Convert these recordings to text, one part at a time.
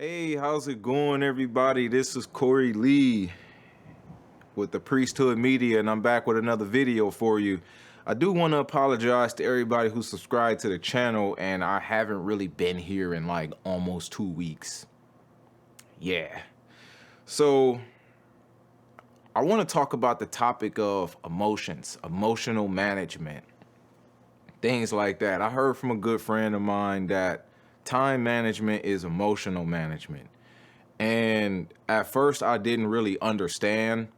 Hey, how's it going, everybody? This is Corey Lee with the Priesthood Media, and I'm back with another video for you. I do want to apologize to everybody who subscribed to the channel, and I haven't really been here in like almost 2 weeks. Yeah. So, I want to talk about the topic of emotions, emotional management, things like that. I heard from a good friend of mine that time management is emotional management. And at first I didn't really understand,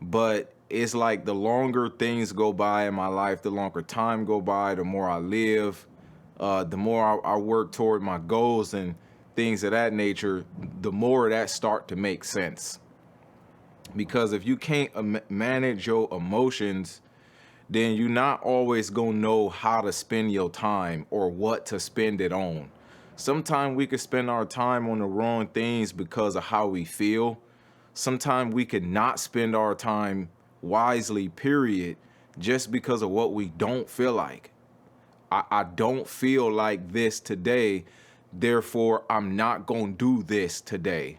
but it's like the longer things go by in my life, the longer time go by, the more I live, the more I work toward my goals and things of that nature, the more that start to make sense. Because if you can't manage your emotions, then you're not always gonna know how to spend your time or what to spend it on. Sometimes we could spend our time on the wrong things because of how we feel. Sometimes we could not spend our time wisely, period, just because of what we don't feel like. I don't feel like this today, therefore I'm not gonna do this today.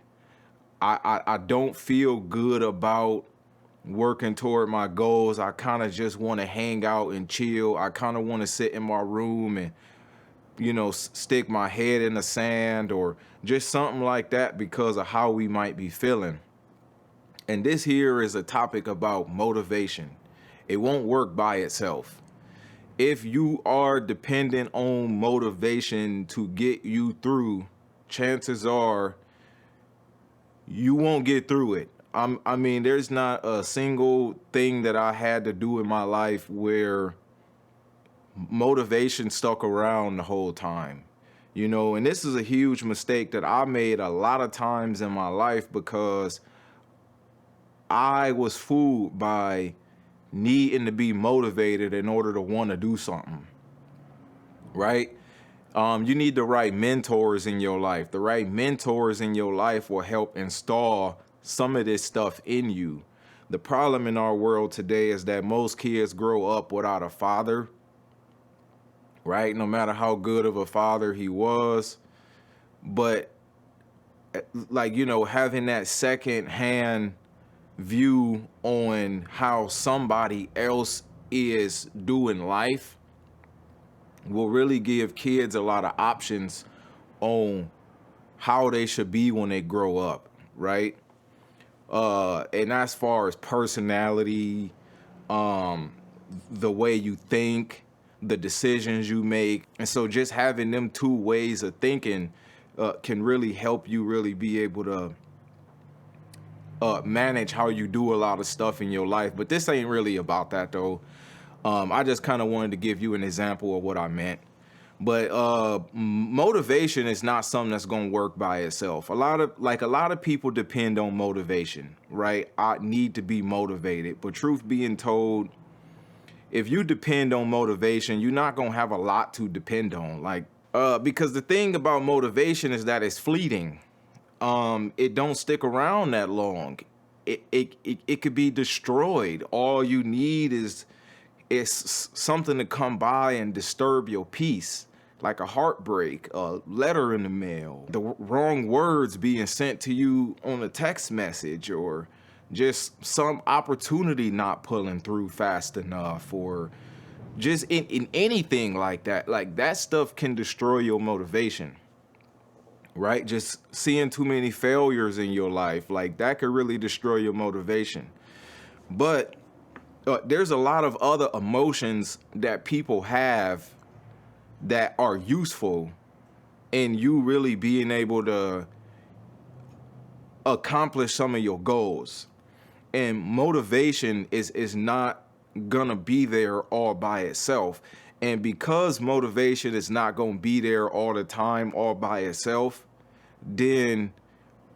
I don't feel good about working toward my goals. I kind of just want to hang out and chill. I kind of want to sit in my room and, stick my head in the sand or just something like that because of how we might be feeling. And this here is a topic about motivation. It won't work by itself. If you are dependent on motivation to get you through, chances are you won't get through it. I mean, there's not a single thing that I had to do in my life where motivation stuck around the whole time. And this is a huge mistake that I made a lot of times in my life because I was fooled by needing to be motivated in order to want to do something, right? You need the right mentors in your life. The right mentors in your life will help install some of this stuff in you. The problem in our world today is that most kids grow up without a father, right? No matter how good of a father he was. But having that second hand view on how somebody else is doing life will really give kids a lot of options on how they should be when they grow up, right? And as far as personality, the way you think, the decisions you make. And so just having them two ways of thinking can really help you really be able to manage how you do a lot of stuff in your life. But this ain't really about that though. I just kind of wanted to give you an example of what I meant. But motivation is not something that's going to work by itself. A lot of people depend on motivation, right? I need to be motivated. But truth being told, if you depend on motivation, you're not going to have a lot to depend on. Because the thing about motivation is that it's fleeting. It don't stick around that long. It could be destroyed. All you need is something to come by and disturb your peace, like a heartbreak, a letter in the mail, the wrong words being sent to you on a text message, or just some opportunity not pulling through fast enough, or just in anything like that. Like that stuff can destroy your motivation, right? Just seeing too many failures in your life, like that could really destroy your motivation. But there's a lot of other emotions that people have that are useful in you really being able to accomplish some of your goals. And motivation is not gonna be there all by itself. And because motivation is not gonna be there all the time all by itself, then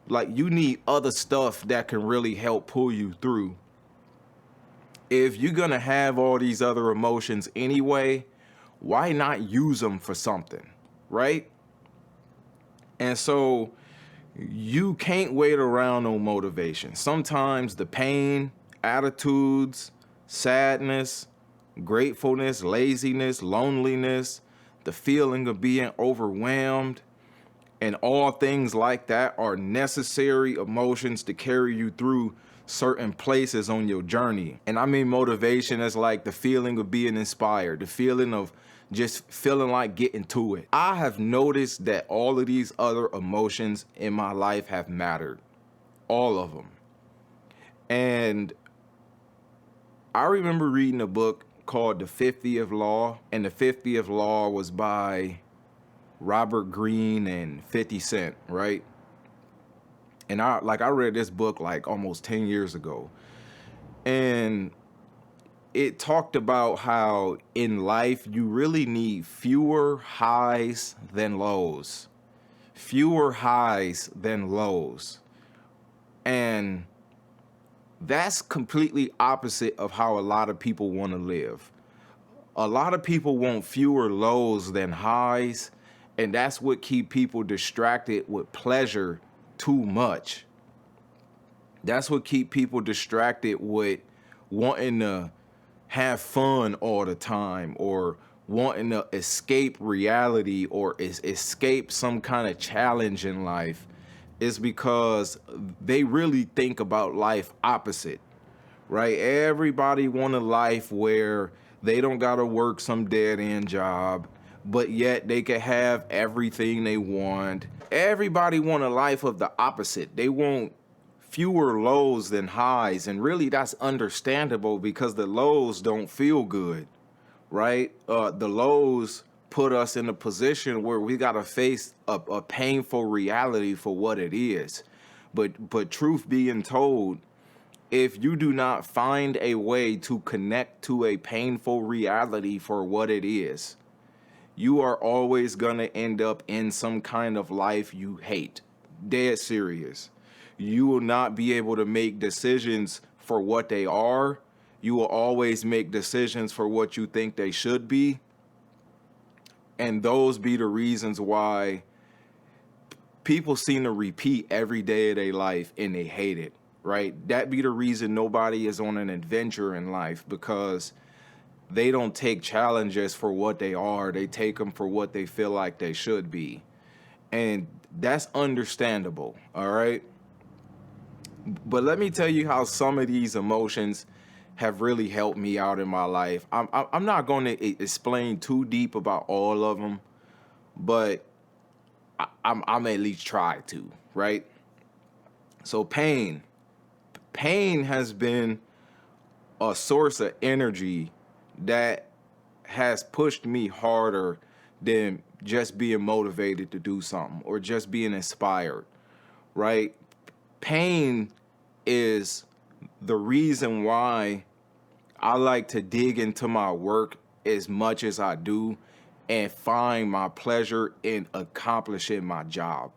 like you need other stuff that can really help pull you through. If you're gonna have all these other emotions anyway, why not use them for something, right? And so you can't wait around on motivation. Sometimes the pain, attitudes, sadness, gratefulness, laziness, loneliness, the feeling of being overwhelmed, And all things like that are necessary emotions to carry you through certain places on your journey. And I mean motivation as like the feeling of being inspired, the feeling of just feeling like getting to it. I have noticed that all of these other emotions in my life have mattered. All of them. And I remember reading a book called The 50th Law, and the 50th Law was by Robert Greene and 50 Cent, right? And I read this book like almost 10 years ago. And it talked about how in life you really need fewer highs than lows. Fewer highs than lows. And that's completely opposite of how a lot of people want to live. A lot of people want fewer lows than highs, and that's what keep people distracted with pleasure too much. That's what keep people distracted with wanting to have fun all the time, or wanting to escape reality, or escape some kind of challenge in life, is because they really think about life opposite, right? Everybody want a life where they don't gotta work some dead-end job, but yet they can have everything they want. Everybody want a life of the opposite. They want fewer lows than highs, and really that's understandable because the lows don't feel good, right? The lows put us in a position where we gotta face a painful reality for what it is. But truth being told, if you do not find a way to connect to a painful reality for what it is, you are always gonna end up in some kind of life you hate. Dead serious. You will not be able to make decisions for what they are. You will always make decisions for what you think they should be. And those be the reasons why people seem to repeat every day of their life and they hate it, right? That be the reason nobody is on an adventure in life, because they don't take challenges for what they are. They take them for what they feel like they should be. And that's understandable, all right? But let me tell you how some of these emotions have really helped me out in my life. I'm not going to explain too deep about all of them, but I'm at least try to, right? So pain has been a source of energy that has pushed me harder than just being motivated to do something or just being inspired, right? Pain is the reason why I like to dig into my work as much as I do and find my pleasure in accomplishing my job,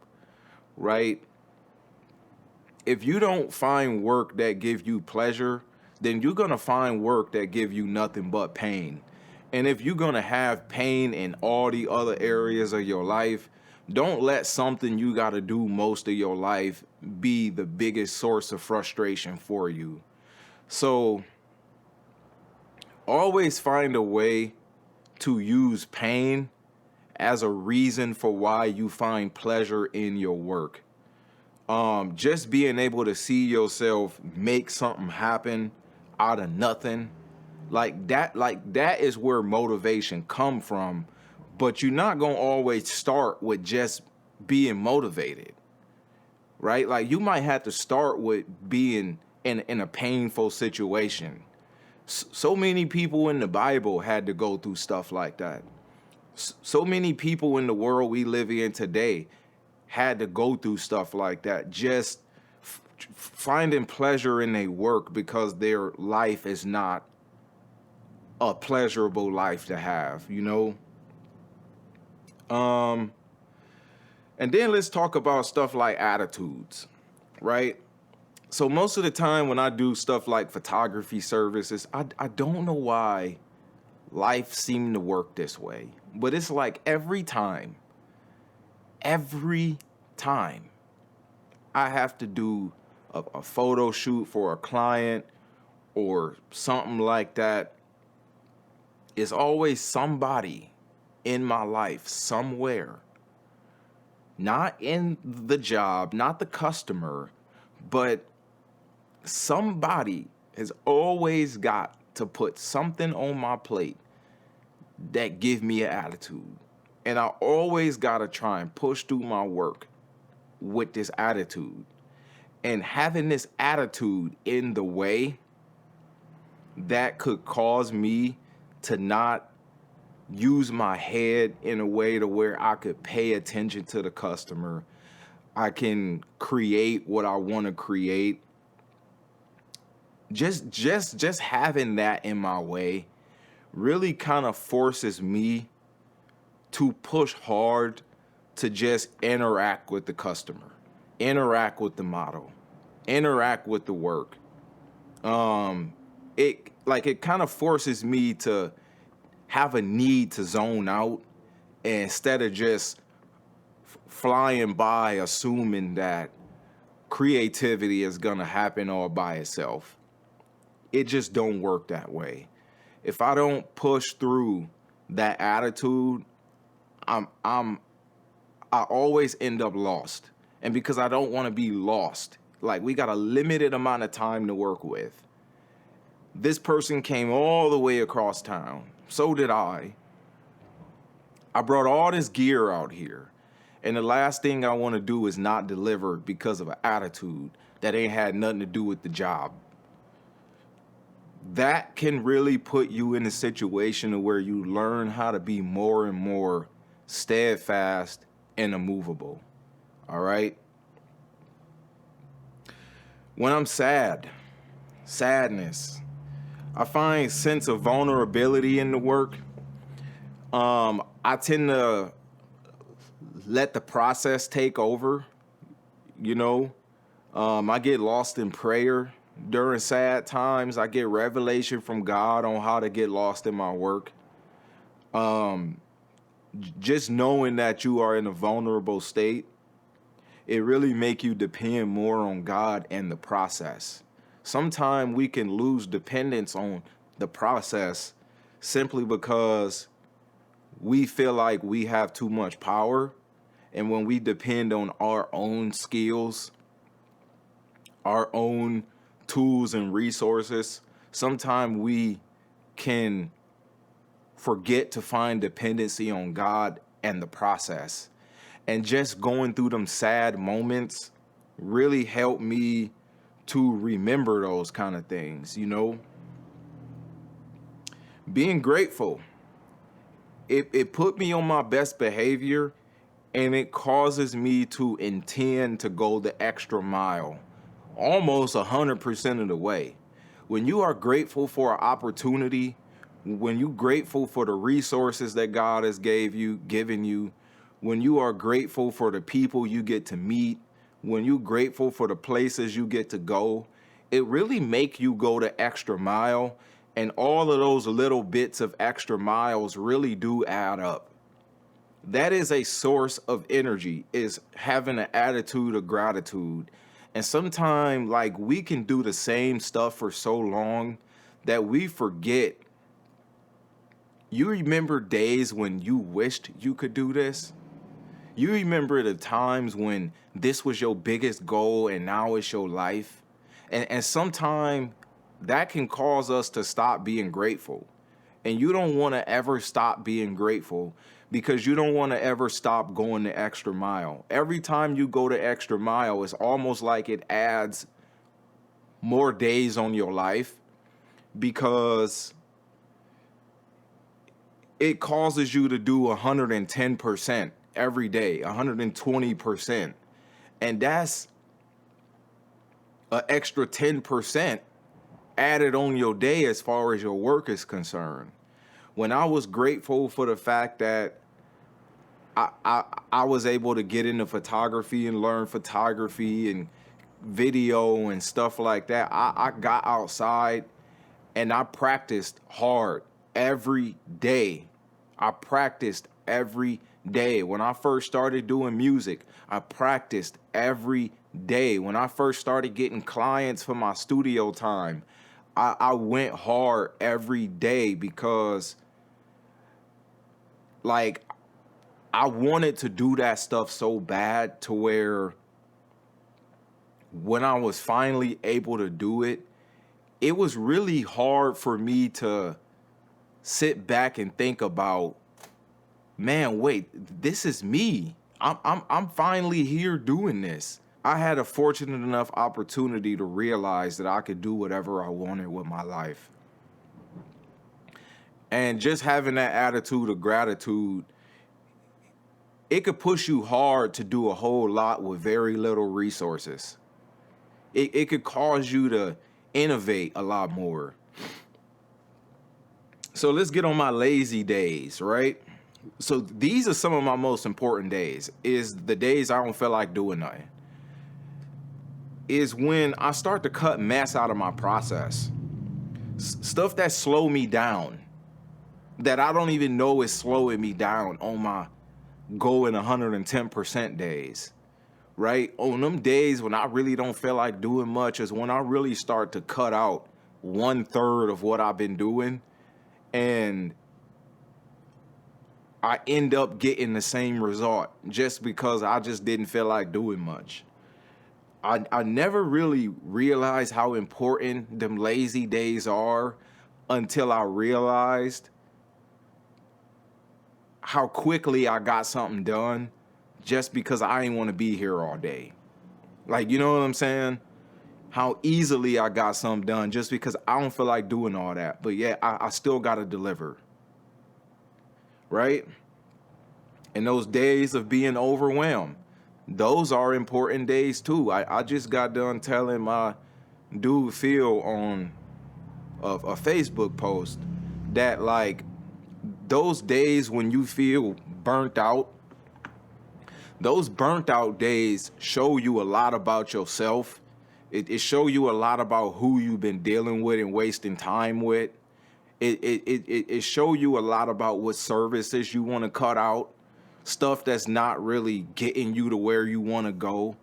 right? If you don't find work that give you pleasure, then you're going to find work that give you nothing but pain. And if you're going to have pain in all the other areas of your life, don't let something you got to do most of your life be the biggest source of frustration for you. So always find a way to use pain as a reason for why you find pleasure in your work. Just being able to see yourself make something happen out of nothing, like that is where motivation come from. But you're not gonna always start with just being motivated, right? Like you might have to start with being in a painful situation. So many people in the Bible had to go through stuff like that. So many people in the world we live in today had to go through stuff like that, just finding pleasure in their work because their life is not a pleasurable life to have, you know? And then let's talk about stuff like attitudes, right? So most of the time when I do stuff like photography services, I don't know why life seemed to work this way, but it's like every time I have to do a photo shoot for a client or something like that, it's always somebody in my life somewhere not in the job, not the customer, but somebody has always got to put something on my plate that give me an attitude. And I always got to try and push through my work with this attitude. And having this attitude in the way, that could cause me to not use my head in a way to where I could pay attention to the customer. I can create what I want to create. Just having that in my way really kind of forces me to push hard to just interact with the customer, interact with the model, interact with the work. It kind of forces me to have a need to zone out instead of just flying by assuming that creativity is gonna happen all by itself. It just don't work that way. If I don't push through that attitude, I always end up lost. And because I don't want to be lost, like, we got a limited amount of time to work with. This person came all the way across town. So did I. I brought all this gear out here. And the last thing I want to do is not deliver because of an attitude that ain't had nothing to do with the job. That can really put you in a situation where you learn how to be more and more steadfast and immovable. All right? When I'm sadness, I find sense of vulnerability in the work. I tend to let the process take over, you know. I get lost in prayer during sad times. I get revelation from God on how to get lost in my work. Just knowing that you are in a vulnerable state, it really make you depend more on God and the process. Sometimes we can lose dependence on the process simply because we feel like we have too much power. And when we depend on our own skills, our own tools and resources, sometimes we can forget to find dependency on God and the process. And just going through them sad moments really helped me to remember those kind of things, you know. Being grateful, it put me on my best behavior, and it causes me to intend to go the extra mile, almost 100% of the way. When you are grateful for an opportunity, when you're grateful for the resources that God has given you, when you are grateful for the people you get to meet, when you're grateful for the places you get to go, it really make you go the extra mile. And all of those little bits of extra miles really do add up. That is a source of energy, is having an attitude of gratitude. And sometimes, like, we can do the same stuff for so long that we forget. You remember days when you wished you could do this? You remember the times when this was your biggest goal and now it's your life? And sometimes that can cause us to stop being grateful. And you don't want to ever stop being grateful, because you don't want to ever stop going the extra mile. Every time you go the extra mile, it's almost like it adds more days on your life, because it causes you to do 110% every day, 120%. And that's an extra 10% added on your day as far as your work is concerned. When I was grateful for the fact that I was able to get into photography and learn photography and video and stuff like that, I got outside and I practiced hard every day. I practiced every day. When I first started doing music, I practiced every day. When I first started getting clients for my studio time, I went hard every day, because, like, I wanted to do that stuff so bad to where when I was finally able to do it, it was really hard for me to sit back and think about, man, wait, this is me. I'm finally here doing this. I had a fortunate enough opportunity to realize that I could do whatever I wanted with my life. And just having that attitude of gratitude, it could push you hard to do a whole lot with very little resources. It could cause you to innovate a lot more. So let's get on my lazy days, right? So these are some of my most important days. Is the days I don't feel like doing nothing. Is when I start to cut mess out of my process. Stuff that slow me down, that I don't even know is slowing me down on my going 110% days, right? On them days when I really don't feel like doing much is when I really start to cut out 1/3 of what I've been doing, and I end up getting the same result just because I just didn't feel like doing much. I never really realized how important them lazy days are until I realized how quickly I got something done just because I didn't want to be here all day. Like, you know what I'm saying? How easily I got something done just because I don't feel like doing all that. But yeah, I still got to deliver. Right? And those days of being overwhelmed, those are important days too. I just got done telling my dude Phil on a Facebook post that, like, those days when you feel burnt out, those burnt out days show you a lot about yourself. It show you a lot about who you've been dealing with and wasting time with. It show you a lot about what services you want to cut out, stuff that's not really getting you to where you want to go,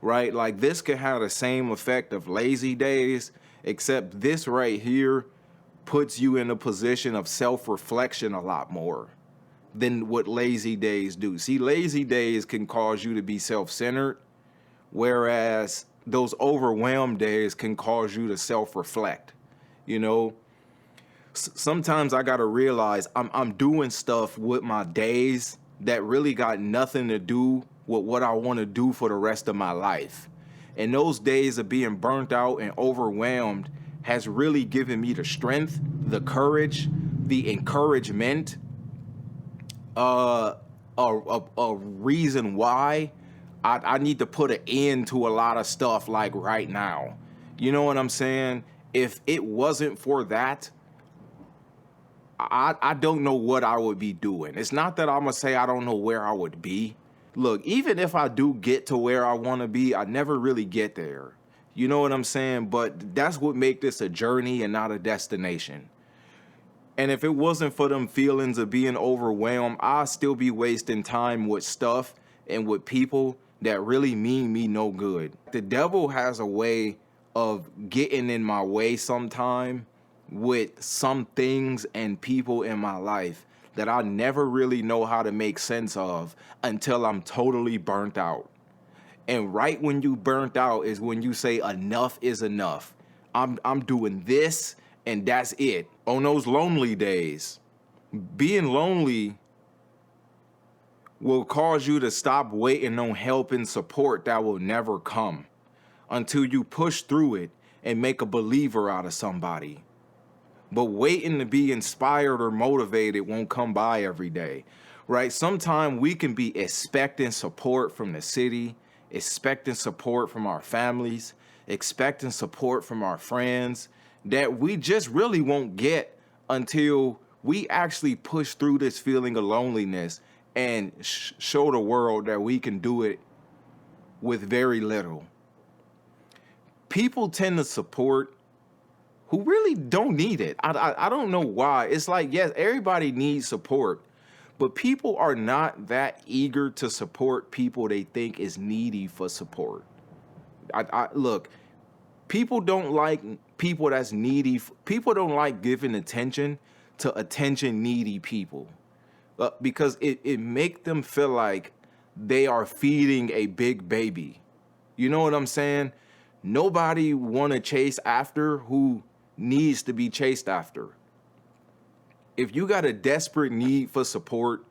right? Like, this could have the same effect of lazy days, except this right here puts you in a position of self-reflection a lot more than what lazy days do. See, lazy days can cause you to be self-centered, whereas those overwhelmed days can cause you to self-reflect. You know, sometimes I gotta realize I'm doing stuff with my days that really got nothing to do with what I want to do for the rest of my life. And those days of being burnt out and overwhelmed has really given me the strength, the courage, the encouragement, a reason why I need to put an end to a lot of stuff, like, right now. You know what I'm saying? If it wasn't for that, I don't know what I would be doing. It's not that I'm gonna say I don't know where I would be. Look, even if I do get to where I want to be, I never really get there. You know what I'm saying? But that's what make this a journey and not a destination. And if it wasn't for them feelings of being overwhelmed, I'd still be wasting time with stuff and with people that really mean me no good. The devil has a way of getting in my way sometime with some things and people in my life that I never really know how to make sense of until I'm totally burnt out. And right when you burnt out is when you say enough is enough. I'm doing this and that's it. On those lonely days, being lonely will cause you to stop waiting on help and support that will never come until you push through it and make a believer out of somebody. But waiting to be inspired or motivated won't come by every day, right? Sometimes we can be expecting support from the city, expecting support from our families, expecting support from our friends that we just really won't get until we actually push through this feeling of loneliness and show the world that we can do it with very little. People tend to support who really don't need it. I don't know why. It's like, yes, everybody needs support, but people are not that eager to support people they think is needy for support. Look, people don't like people that's needy. People don't like giving attention to attention needy people. because it make them feel like they are feeding a big baby. You know what I'm saying? Nobody want to chase after who needs to be chased after. If you got a desperate need for support,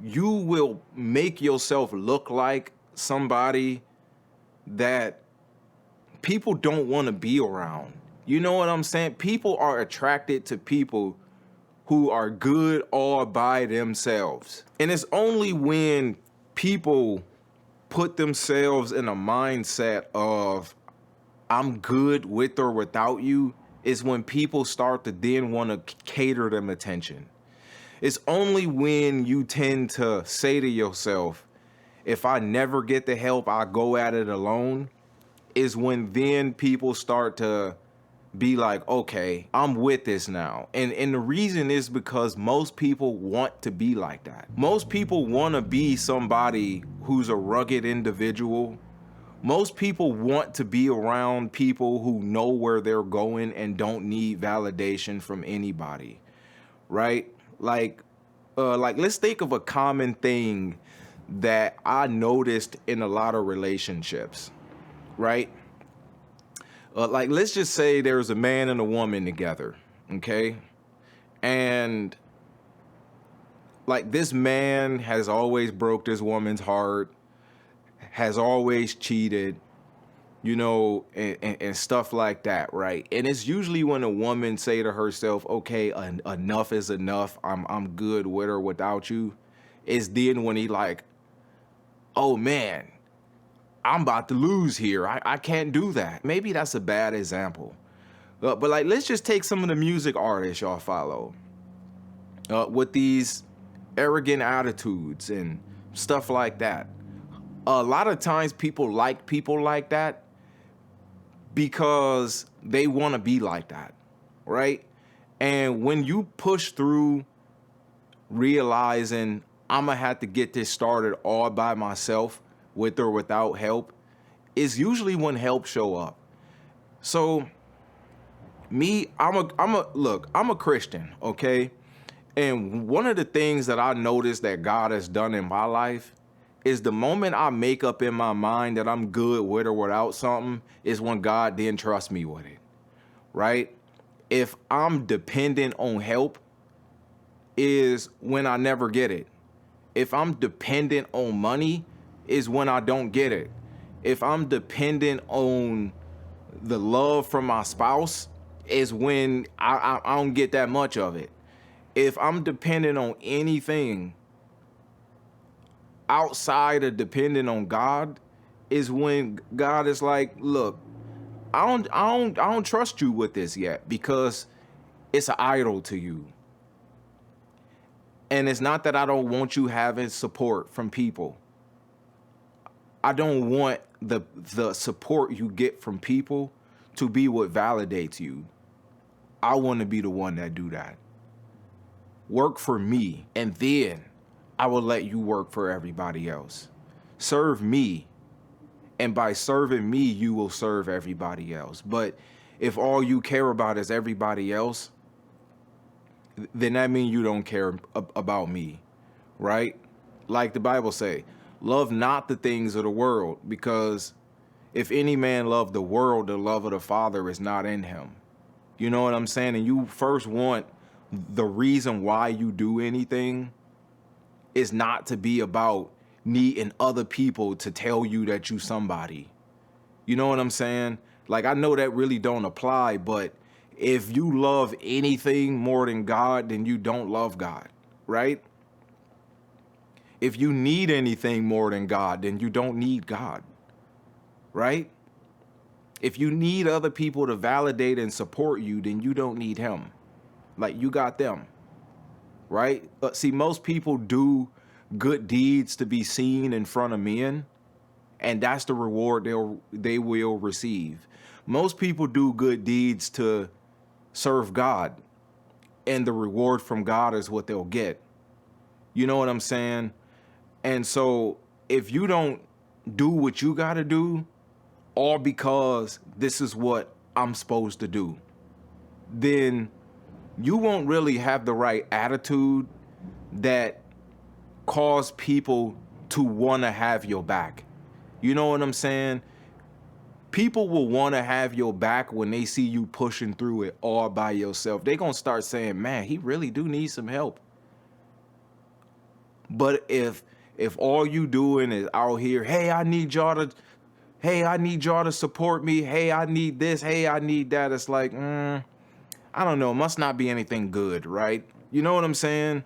you will make yourself look like somebody that people don't want to be around. You know what I'm saying? People are attracted to people who are good all by themselves. And it's only when people put themselves in a mindset of I'm good with or without you is when people start to then want to cater them attention. It's only when you tend to say to yourself, if I never get the help, I go at it alone, is when then people start to be like, okay, I'm with this now. And the reason is because most people want to be like that. Most people want to be somebody who's a rugged individual. Most people want to be around people who know where they're going and don't need validation from anybody, right? Like let's think of a common thing that I noticed in a lot of relationships, right? Like, let's just say there's a man and a woman together, okay? And like this man has always broke this woman's heart, has always cheated, you know, and stuff like that, right? And it's usually when a woman say to herself, okay, enough is enough, I'm good with or without you, is then when he like, oh man, I'm about to lose here. I can't do that. Maybe that's a bad example. But like, let's just take some of the music artists y'all follow with these arrogant attitudes and stuff like that. A lot of times people like people like that because they want to be like that, right? And when you push through realizing I'm going to have to get this started all by myself, with or without help, is usually when help show up. So me, I'm a Christian, okay? And one of the things that I noticed that God has done in my life is the moment I make up in my mind that I'm good with or without something is when God then trusts me with it, right? If I'm dependent on help is when I never get it. If I'm dependent on money is when I don't get it. If I'm dependent on the love from my spouse is when I don't get that much of it. If I'm dependent on anything outside of depending on God is when God is like, look, I don't trust you with this yet because it's an idol to you. And it's not that I don't want you having support from people. I don't want the support you get from people to be what validates you. I want to be the one that do that. Work for me, and then I will let you work for everybody else. Serve me, and by serving me, you will serve everybody else. But if all you care about is everybody else, then that means you don't care about me, right? Like the Bible say, love not the things of the world, because if any man love the world, the love of the Father is not in him. You know what I'm saying? And you first want the reason why you do anything is not to be about needing other people to tell you that you somebody. You know what I'm saying? Like, I know that really don't apply, but if you love anything more than God, then you don't love God, right? If you need anything more than God, then you don't need God, right? If you need other people to validate and support you, then you don't need him. Like, you got them, right? But see, most people do good deeds to be seen in front of men, and that's the reward they will receive. Most people do good deeds to serve God, and the reward from God is what they'll get. You know what I'm saying? And so if you don't do what you got to do, all because this is what I'm supposed to do, then you won't really have the right attitude that cause people to want to have your back. You know what I'm saying? People will want to have your back when they see you pushing through it all by yourself. They're going to start saying, man, he really do need some help. But if all you doing is out here, hey, I need y'all to support me. Hey, I need this. Hey, I need that. It's like, I don't know. It must not be anything good, right? You know what I'm saying?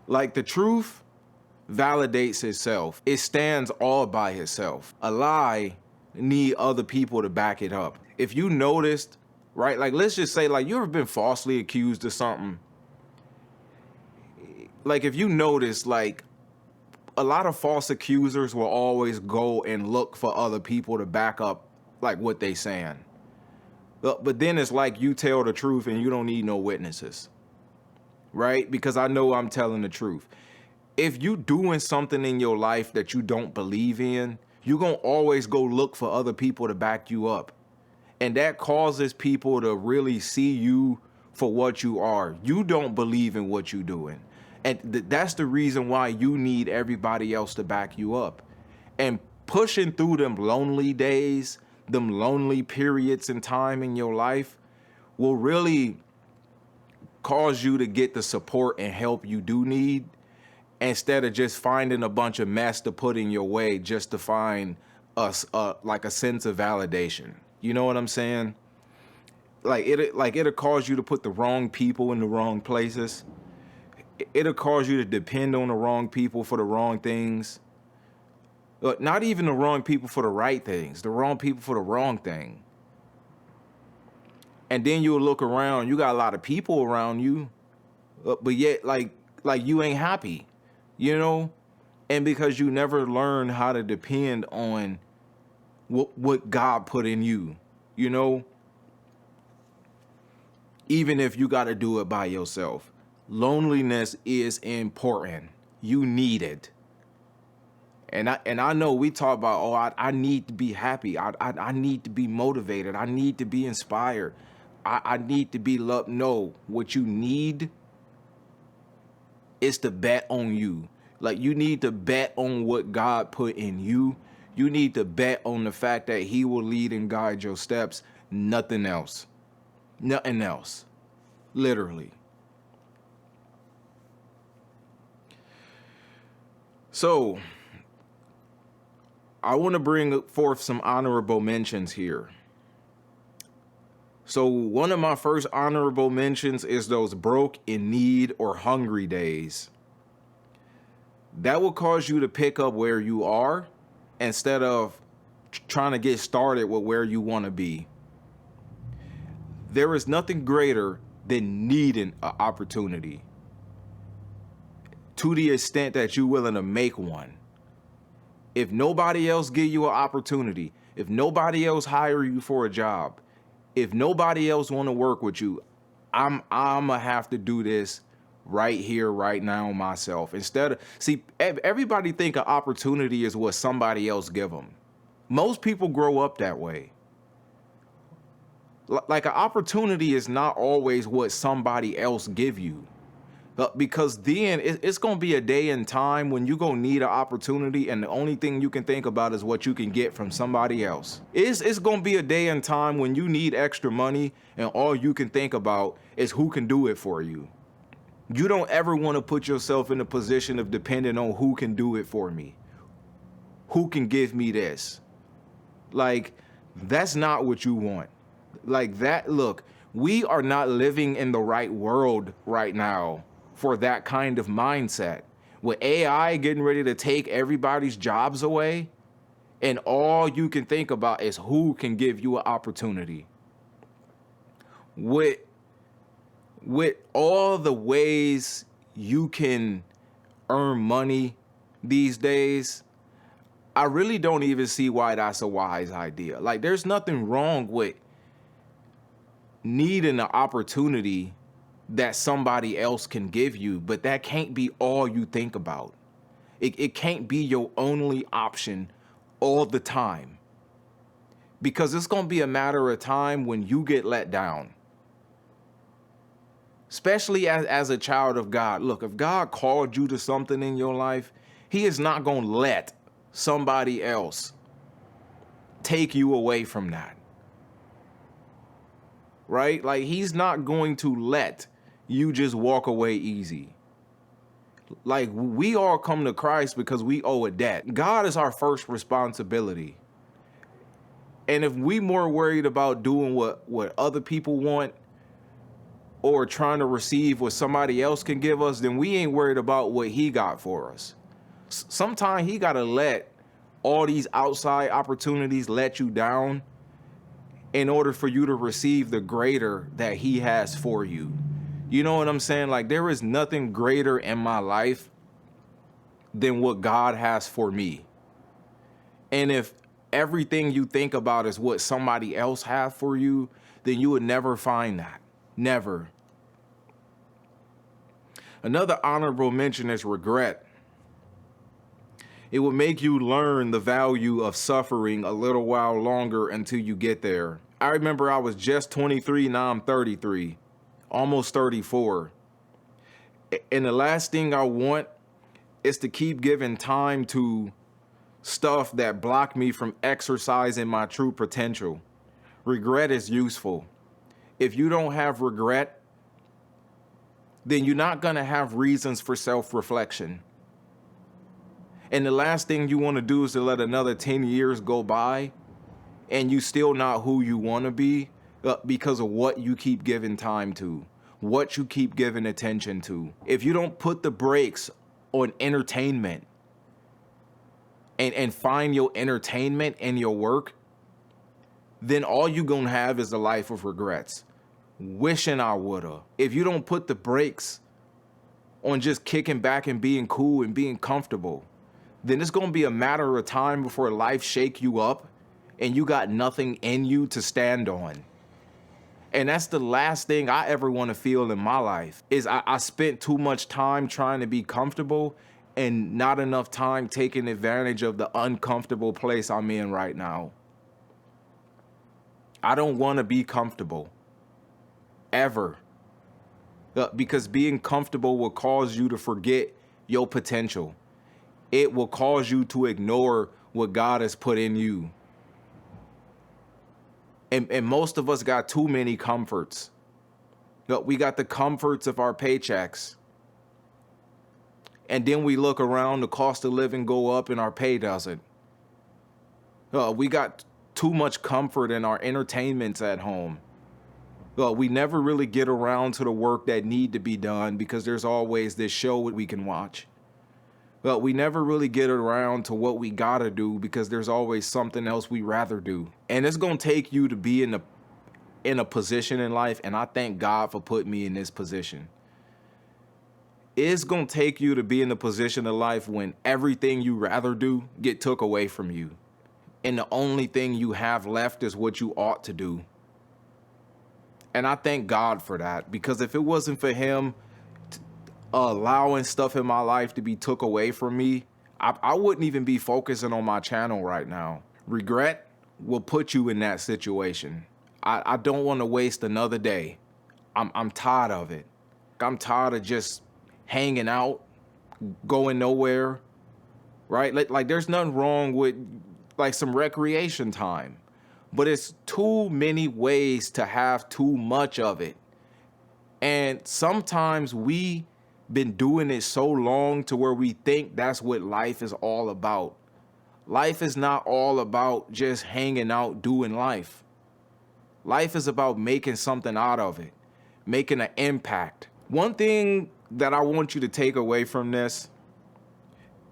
Like, the truth validates itself. It stands all by itself. A lie need other people to back it up. If you noticed, right? Like, let's just say, like, you ever been falsely accused of something? Like, if you notice, like, a lot of false accusers will always go and look for other people to back up, like, what they saying. But then it's like you tell the truth and you don't need no witnesses, right? Because I know I'm telling the truth. If you doing something in your life that you don't believe in, you're going to always go look for other people to back you up. And that causes people to really see you for what you are. You don't believe in what you're doing. And that's the reason why you need everybody else to back you up. And pushing through them lonely days, them lonely periods in time in your life will really cause you to get the support and help you do need, instead of just finding a bunch of mess to put in your way just to find like a sense of validation. You know what I'm saying? It'll cause you to put the wrong people in the wrong places. It'll cause you to depend on the wrong people for the wrong things. Not even the wrong people for the right things, the wrong people for the wrong thing. And then you'll look around, you got a lot of people around you, but yet like you ain't happy, you know? And because you never learn how to depend on what God put in you, you know? Even if you got to do it by yourself. Loneliness is important. You need it. And I know we talk about, I need to be happy. I need to be motivated. I need to be inspired. I need to be loved. No, what you need is to bet on you. Like, you need to bet on what God put in you. You need to bet on the fact that he will lead and guide your steps. Nothing else. Nothing else. Literally. So, I want to bring forth some honorable mentions here. So one of my first honorable mentions is those broke, in need, or hungry days. That will cause you to pick up where you are instead of trying to get started with where you want to be. There is nothing greater than needing an opportunity to the extent that you're willing to make one. If nobody else give you an opportunity, if nobody else hire you for a job, if nobody else want to work with you, I'm gonna have to do this right here, right now myself. Everybody think an opportunity is what somebody else give them. Most people grow up that way. Like, an opportunity is not always what somebody else give you. Because then it's going to be a day and time when you're going to need an opportunity and the only thing you can think about is what you can get from somebody else. It's going to be a day and time when you need extra money and all you can think about is who can do it for you. You don't ever want to put yourself in a position of depending on who can do it for me. Who can give me this? Like, that's not what you want. Like that, look, we are not living in the right world right now for that kind of mindset. With AI getting ready to take everybody's jobs away, and all you can think about is who can give you an opportunity. With all the ways you can earn money these days, I really don't even see why that's a wise idea. Like, there's nothing wrong with needing an opportunity that somebody else can give you, but that can't be all you think about. It can't be your only option all the time, because it's going to be a matter of time when you get let down. especially as a child of God. Look, if God called you to something in your life, he is not going to let somebody else take you away from that. Right? Like, he's not going to let you just walk away easy. Like, we all come to Christ because we owe a debt. God is our first responsibility. And if we more worried about doing what other people want or trying to receive what somebody else can give us, then we ain't worried about what he got for us. Sometimes he got to let all these outside opportunities let you down in order for you to receive the greater that he has for you. You know what I'm saying? Like, there is nothing greater in my life than what God has for me. And if everything you think about is what somebody else has for you, then you would never find that. Never. Another honorable mention is regret. It will make you learn the value of suffering a little while longer until you get there. I remember I was just 23, now I'm 33, almost 34. And the last thing I want is to keep giving time to stuff that block me from exercising my true potential. Regret is useful. If you don't have regret, then you're not going to have reasons for self-reflection. And the last thing you want to do is to let another 10 years go by and you still not who you want to be because of what you keep giving time to, what you keep giving attention to. If you don't put the brakes on entertainment and find your entertainment in your work, then all you're going to have is a life of regrets. Wishing I woulda. If you don't put the brakes on just kicking back and being cool and being comfortable, then it's going to be a matter of time before life shake you up and you got nothing in you to stand on. And that's the last thing I ever want to feel in my life, is I spent too much time trying to be comfortable and not enough time taking advantage of the uncomfortable place I'm in right now. I don't want to be comfortable. Ever. Because being comfortable will cause you to forget your potential. It will cause you to ignore what God has put in you. And most of us got too many comforts. We got the comforts of our paychecks. And then we look around, the cost of living go up and our pay doesn't. We got too much comfort in our entertainments at home. We never really get around to the work that need to be done because there's always this show we can watch. We never really get around to what we gotta do because there's always something else we rather do. And it's gonna take you to be in a position in life, and I thank God for putting me in this position. It's gonna take you to be in a position of life when everything you rather do get took away from you. And the only thing you have left is what you ought to do. And I thank God for that, because if it wasn't for him allowing stuff in my life to be took away from me, I wouldn't even be focusing on my channel right now. Regret will put you in that situation. I don't want to waste another day. I'm tired of it. I'm tired of just hanging out, going nowhere, right? Like there's nothing wrong with like some recreation time, but it's too many ways to have too much of it. And sometimes we been doing it so long to where we think that's what life is all about. Life is not all about just hanging out, doing life. Life is about making something out of it, making an impact. One thing that I want you to take away from this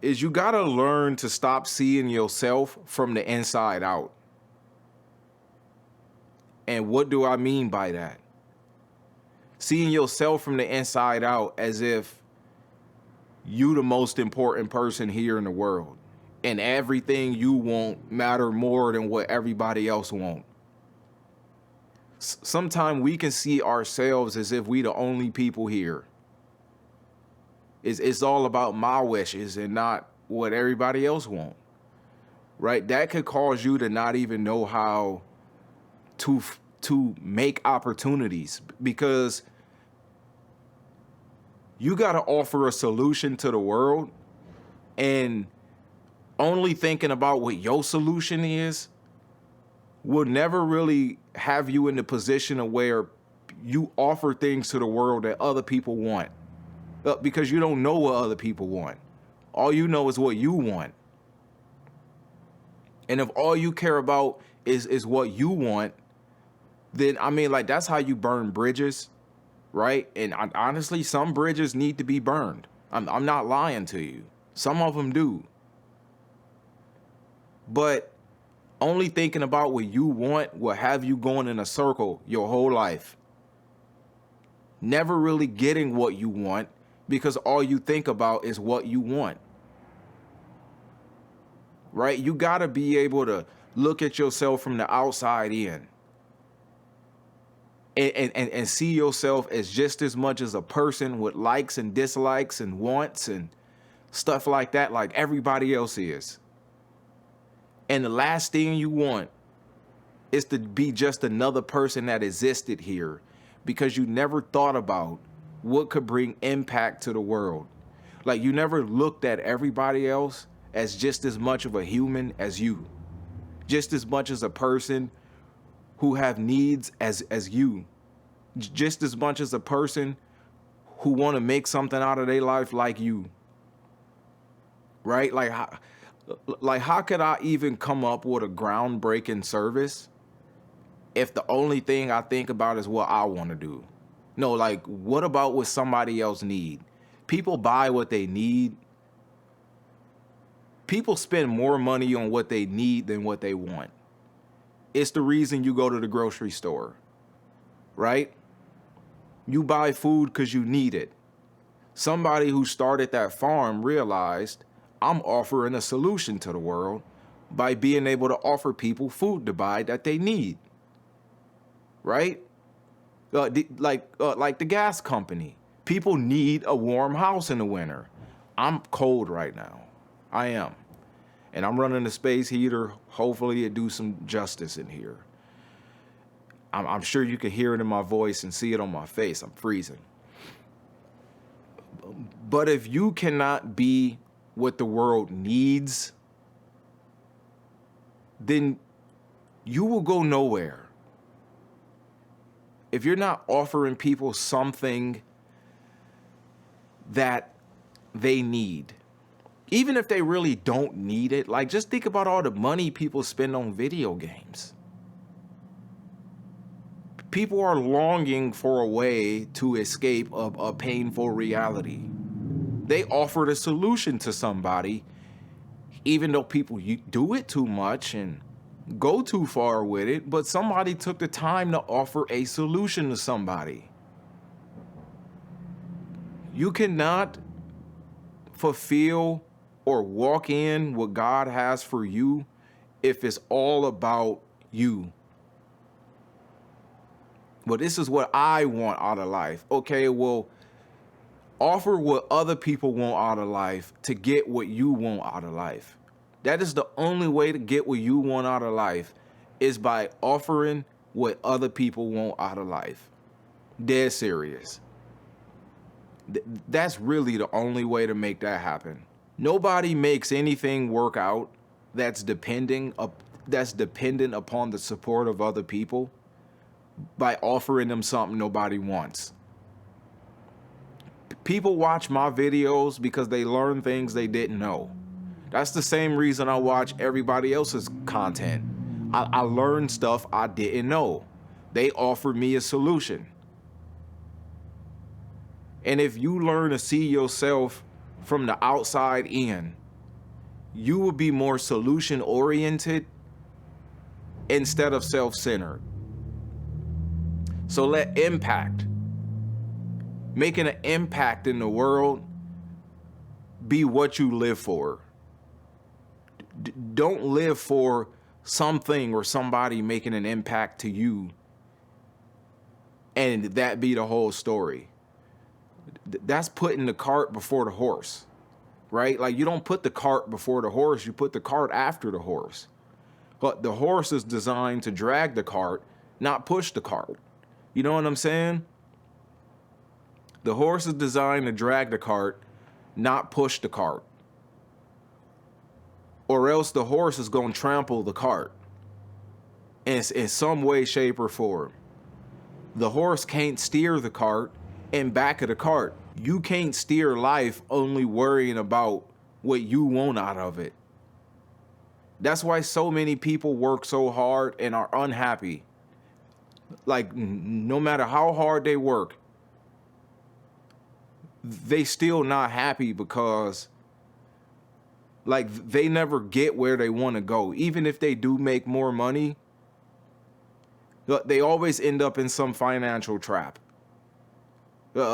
is you gotta learn to stop seeing yourself from the inside out. And what do I mean by that? Seeing yourself from the inside out as if you the most important person here in the world and everything you want matter more than what everybody else want. Sometimes we can see ourselves as if we the only people here. It's all about my wishes and not what everybody else want, right? That could cause you to not even know how to make opportunities, because You got to offer a solution to the world, and only thinking about what your solution is will never really have you in the position of where you offer things to the world that other people want, because you don't know what other people want. All you know is what you want. And if all you care about is what you want, then I mean, like, that's how you burn bridges, right? And honestly, some bridges need to be burned. I'm not lying to you. Some of them do. But only thinking about what you want will have you going in a circle your whole life. Never really getting what you want because all you think about is what you want. Right? You got to be able to look at yourself from the outside in. And see yourself as just as much as a person with likes and dislikes and wants and stuff like that, like everybody else is. And the last thing you want is to be just another person that existed here because you never thought about what could bring impact to the world. Like, you never looked at everybody else as just as much of a human as you, just as much as a person who have needs as you, just as much as a person who want to make something out of their life like you. Right? Like how could I even come up with a groundbreaking service if the only thing I think about is what I want to do? No, like, what about what somebody else need? People buy what they need. People spend more money on what they need than what they want. It's the reason you go to the grocery store, right? You buy food because you need it. Somebody who started that farm realized, I'm offering a solution to the world by being able to offer people food to buy that they need, right? Like the gas company. People need a warm house in the winter. I'm cold right now. I am. And I'm running a space heater. Hopefully it do some justice in here. I'm sure you can hear it in my voice and see it on my face. I'm freezing. But if you cannot be what the world needs, then you will go nowhere. If you're not offering people something that they need, even if they really don't need it, like, just think about all the money people spend on video games. People are longing for a way to escape a painful reality. They offered a solution to somebody, even though people do it too much and go too far with it, but somebody took the time to offer a solution to somebody. You cannot fulfill or walk in what God has for you if it's all about you. Well, this is what I want out of life. Okay, well, offer what other people want out of life to get what you want out of life. That is the only way to get what you want out of life, is by offering what other people want out of life. Dead serious. That's really the only way to make that happen. Nobody makes anything work out that's dependent upon the support of other people by offering them something nobody wants. People watch my videos because they learn things they didn't know. That's the same reason I watch everybody else's content. I learned stuff I didn't know. They offered me a solution. And if you learn to see yourself from the outside in, you will be more solution-oriented instead of self-centered. So let impact, making an impact in the world, be what you live for. Don't live for something or somebody making an impact to you and that be the whole story. That's putting the cart before the horse, right? Like, you don't put the cart before the horse, you put the cart after the horse. But the horse is designed to drag the cart, not push the cart. You know what I'm saying? The horse is designed to drag the cart, not push the cart. Or else the horse is going to trample the cart in some way, shape, or form. The horse can't steer the cart and back of the cart. You can't steer life only worrying about what you want out of it. That's why so many people work so hard and are unhappy. Like, no matter how hard they work, they still not happy because, like, they never get where they want to go. Even if they do make more money, they always end up in some financial trap.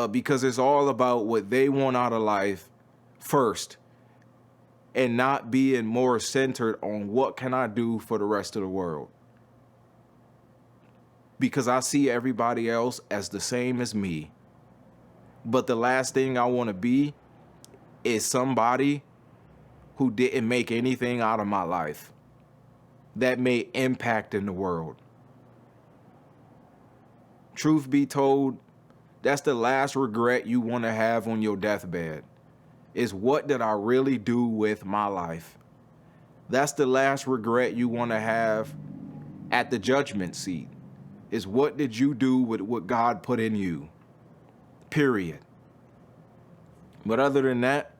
Because it's all about what they want out of life first, and not being more centered on what can I do for the rest of the world. Because I see everybody else as the same as me. But the last thing I want to be is somebody who didn't make anything out of my life that made impact in the world. Truth be told, that's the last regret you want to have on your deathbed, is what did I really do with my life? That's the last regret you want to have at the judgment seat, is what did you do with what God put in you? Period. But other than that,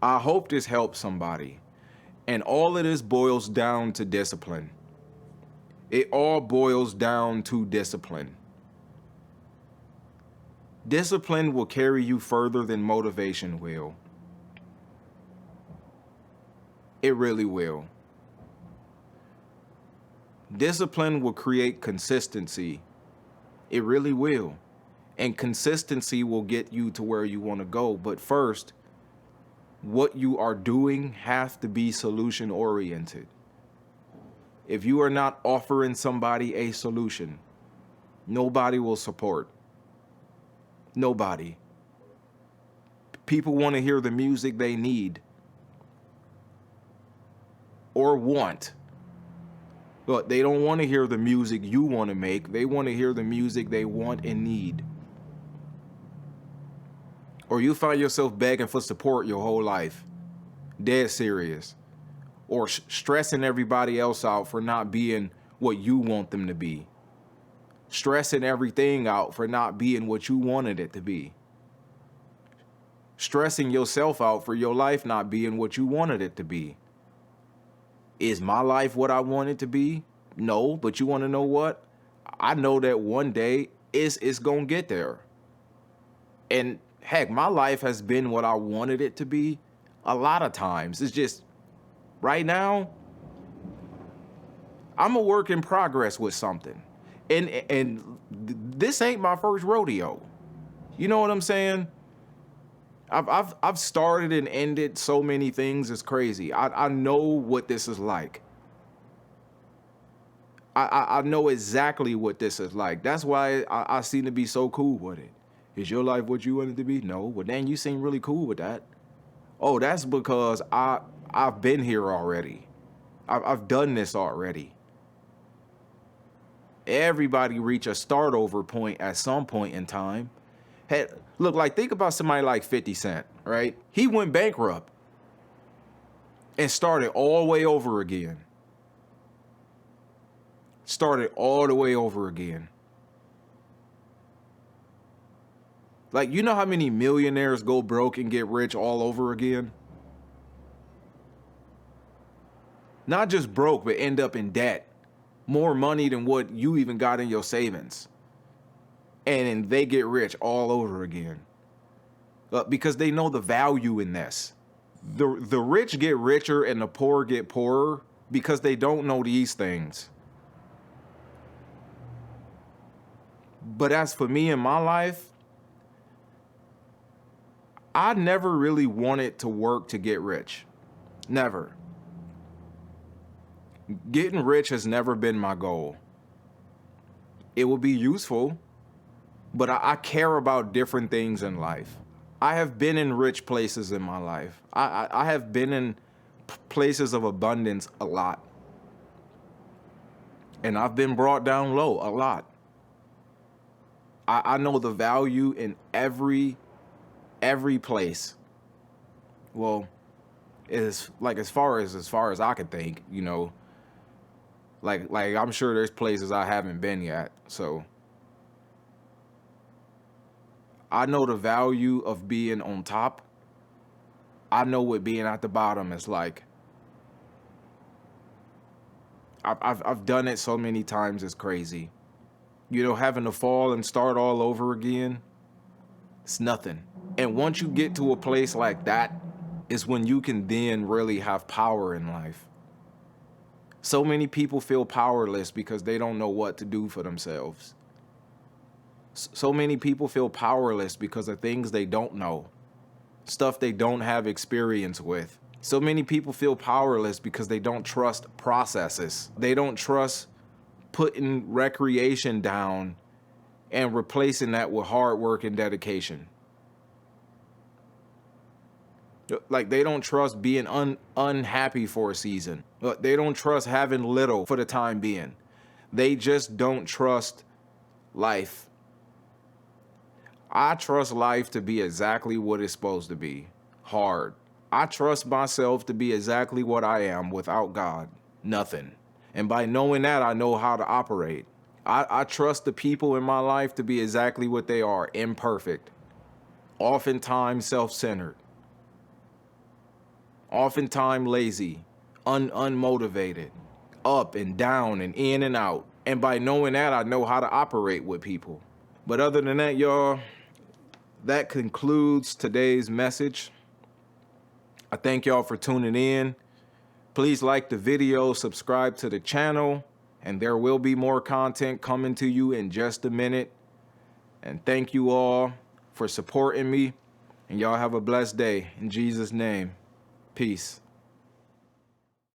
I hope this helps somebody. And all of this boils down to discipline. It all boils down to discipline. Discipline will carry you further than motivation will. It really will. Discipline will create consistency. It really will. And consistency will get you to where you want to go. But first, what you are doing has to be solution oriented. If you are not offering somebody a solution, nobody will support. Nobody. People want to hear the music they need or want. But they don't want to hear the music you want to make. They want to hear the music they want and need. Or you find yourself begging for support your whole life. Dead serious. Or stressing everybody else out for not being what you want them to be. Stressing everything out for not being what you wanted it to be. Stressing yourself out for your life not being what you wanted it to be. Is my life what I want it to be? No, but you want to know what? I know that one day it's going to get there. And heck, my life has been what I wanted it to be a lot of times. It's just, right now, I'm a work in progress with something. And this ain't my first rodeo. You know what I'm saying? I've started and ended so many things. It's crazy. I know what this is like. I know exactly what this is like. That's why I seem to be so cool with it. Is your life what you want it to be? No. Well, then you seem really cool with that. Oh, that's because I've been here already. I've done this already. Everybody reach a start over point at some point in time. Hey, look, like, think about somebody like 50 Cent, right? He went bankrupt and started all the way over again. Started all the way over again. Like, you know how many millionaires go broke and get rich all over again? Not just broke, but end up in debt. More money than what you even got in your savings. And they get rich all over again. Because they know the value in this. The rich get richer and the poor get poorer because they don't know these things. But as for me in my life, I never really wanted to work to get rich. Never. Getting rich has never been my goal. It will be useful, but I care about different things in life. I have been in rich places in my life. I have been in places of abundance a lot. And I've been brought down low a lot. I know the value in every place. Well, is like as far as I could think, you know. Like I'm sure there's places I haven't been yet. So I know the value of being on top. I know what being at the bottom is like. I've done it so many times, it's crazy. You know, having to fall and start all over again, it's nothing. And once you get to a place like that, is when you can then really have power in life. So many people feel powerless because they don't know what to do for themselves. So many people feel powerless because of things they don't know, stuff they don't have experience with. So many people feel powerless because they don't trust processes. They don't trust putting recreation down and replacing that with hard work and dedication. Like they don't trust being unhappy for a season. They don't trust having little for the time being. They just don't trust life. I trust life to be exactly what it's supposed to be. Hard. I trust myself to be exactly what I am without God. Nothing. And by knowing that, I know how to operate. I trust the people in my life to be exactly what they are. Imperfect. Oftentimes self-centered. Oftentimes lazy. Unmotivated. Up and down and in and out. And by knowing that, I know how to operate with people. But other than that, y'all, that concludes today's message. I thank y'all for tuning in. Please like the video, subscribe to the channel, and there will be more content coming to you in just a minute. And thank you all for supporting me, and y'all have a blessed day. In Jesus' name, peace.